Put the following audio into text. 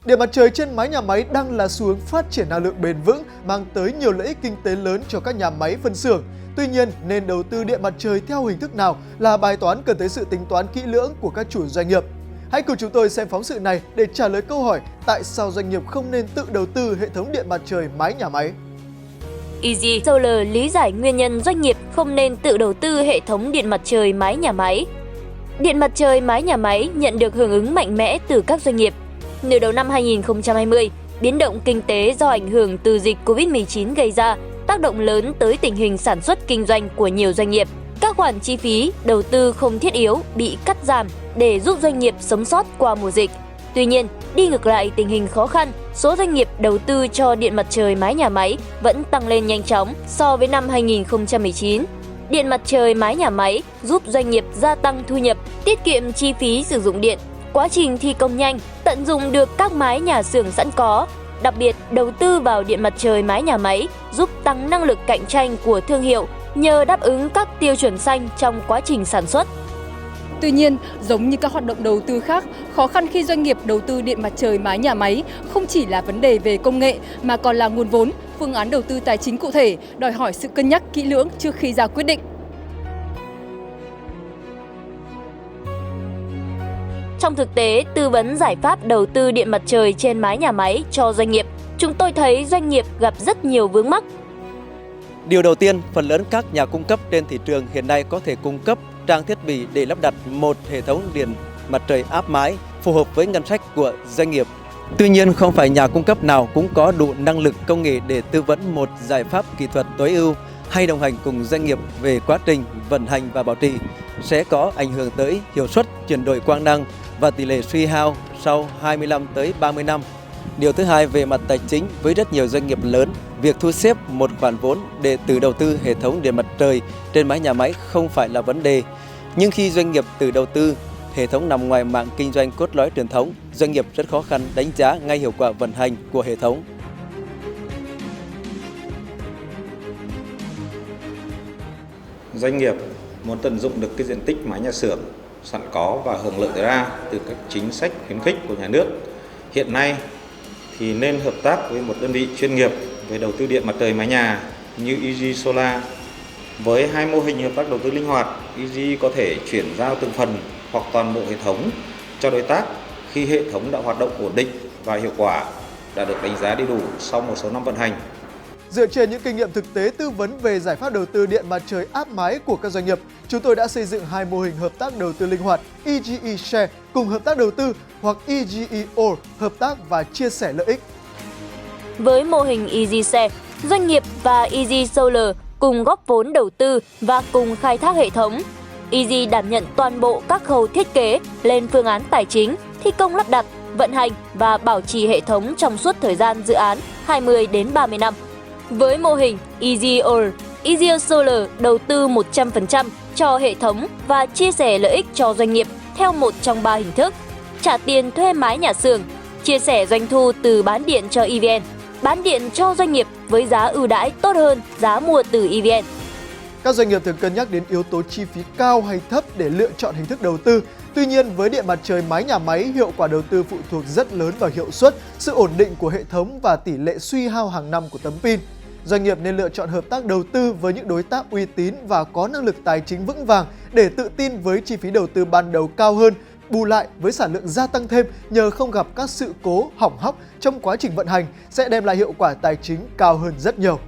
Điện mặt trời trên mái nhà máy đang là xu hướng phát triển năng lượng bền vững, mang tới nhiều lợi ích kinh tế lớn cho các nhà máy phân xưởng. Tuy nhiên, nên đầu tư điện mặt trời theo hình thức nào là bài toán cần tới sự tính toán kỹ lưỡng của các chủ doanh nghiệp. Hãy cùng chúng tôi xem phóng sự này để trả lời câu hỏi tại sao doanh nghiệp không nên tự đầu tư hệ thống điện mặt trời mái nhà máy. Easy Solar lý giải nguyên nhân doanh nghiệp không nên tự đầu tư hệ thống điện mặt trời mái nhà máy. Điện mặt trời mái nhà máy nhận được hưởng ứng mạnh mẽ từ các doanh nghiệp. Nửa đầu năm 2020, biến động kinh tế do ảnh hưởng từ dịch Covid-19 gây ra tác động lớn tới tình hình sản xuất kinh doanh của nhiều doanh nghiệp. Các khoản chi phí, đầu tư không thiết yếu bị cắt giảm để giúp doanh nghiệp sống sót qua mùa dịch. Tuy nhiên, đi ngược lại tình hình khó khăn, số doanh nghiệp đầu tư cho điện mặt trời mái nhà máy vẫn tăng lên nhanh chóng so với năm 2019. Điện mặt trời mái nhà máy giúp doanh nghiệp gia tăng thu nhập, tiết kiệm chi phí sử dụng điện, quá trình thi công nhanh, tận dụng được các mái nhà xưởng sẵn có. Đặc biệt, đầu tư vào điện mặt trời mái nhà máy giúp tăng năng lực cạnh tranh của thương hiệu nhờ đáp ứng các tiêu chuẩn xanh trong quá trình sản xuất. Tuy nhiên, giống như các hoạt động đầu tư khác, khó khăn khi doanh nghiệp đầu tư điện mặt trời mái nhà máy không chỉ là vấn đề về công nghệ mà còn là nguồn vốn, phương án đầu tư tài chính cụ thể, đòi hỏi sự cân nhắc kỹ lưỡng trước khi ra quyết định. Trong thực tế, tư vấn giải pháp đầu tư điện mặt trời trên mái nhà máy cho doanh nghiệp, chúng tôi thấy doanh nghiệp gặp rất nhiều vướng mắc. Điều đầu tiên, phần lớn các nhà cung cấp trên thị trường hiện nay có thể cung cấp trang thiết bị để lắp đặt một hệ thống điện mặt trời áp mái phù hợp với ngân sách của doanh nghiệp. Tuy nhiên, không phải nhà cung cấp nào cũng có đủ năng lực công nghệ để tư vấn một giải pháp kỹ thuật tối ưu hay đồng hành cùng doanh nghiệp về quá trình vận hành và bảo trì, sẽ có ảnh hưởng tới hiệu suất chuyển đổi quang năng và tỷ lệ suy hao sau 25 tới 30 năm. Điều thứ hai, về mặt tài chính, với rất nhiều doanh nghiệp lớn, việc thu xếp một khoản vốn để tự đầu tư hệ thống điện mặt trời trên mái nhà máy không phải là vấn đề. Nhưng khi doanh nghiệp tự đầu tư, hệ thống nằm ngoài mạng kinh doanh cốt lõi truyền thống, doanh nghiệp rất khó khăn đánh giá ngay hiệu quả vận hành của hệ thống. Doanh nghiệp muốn tận dụng được cái diện tích mái nhà xưởng sẵn có và hưởng lợi ra từ các chính sách khuyến khích của nhà nước. Hiện nay thì nên hợp tác với một đơn vị chuyên nghiệp về đầu tư điện mặt trời mái nhà như Easy Solar. Với hai mô hình hợp tác đầu tư linh hoạt, Easy có thể chuyển giao từng phần hoặc toàn bộ hệ thống cho đối tác khi hệ thống đã hoạt động ổn định và hiệu quả, đã được đánh giá đầy đủ sau một số năm vận hành. Dựa trên những kinh nghiệm thực tế tư vấn về giải pháp đầu tư điện mặt trời áp mái của các doanh nghiệp, chúng tôi đã xây dựng hai mô hình hợp tác đầu tư linh hoạt EGE Share cùng hợp tác đầu tư hoặc EGE All hợp tác và chia sẻ lợi ích. Với mô hình Easy Share, doanh nghiệp và Easy Solar cùng góp vốn đầu tư và cùng khai thác hệ thống. Easy đảm nhận toàn bộ các khâu thiết kế, lên phương án tài chính, thi công lắp đặt, vận hành và bảo trì hệ thống trong suốt thời gian dự án 20 đến 30 năm. Với mô hình Easy All, Easy Solar đầu tư 100% cho hệ thống và chia sẻ lợi ích cho doanh nghiệp theo một trong ba hình thức: trả tiền thuê mái nhà xưởng, chia sẻ doanh thu từ bán điện cho EVN, bán điện cho doanh nghiệp với giá ưu đãi tốt hơn giá mua từ EVN. Các doanh nghiệp thường cân nhắc đến yếu tố chi phí cao hay thấp để lựa chọn hình thức đầu tư. Tuy nhiên, với điện mặt trời mái nhà máy, hiệu quả đầu tư phụ thuộc rất lớn vào hiệu suất, sự ổn định của hệ thống và tỷ lệ suy hao hàng năm của tấm pin. Doanh nghiệp nên lựa chọn hợp tác đầu tư với những đối tác uy tín và có năng lực tài chính vững vàng để tự tin với chi phí đầu tư ban đầu cao hơn, bù lại với sản lượng gia tăng thêm nhờ không gặp các sự cố hỏng hóc trong quá trình vận hành sẽ đem lại hiệu quả tài chính cao hơn rất nhiều.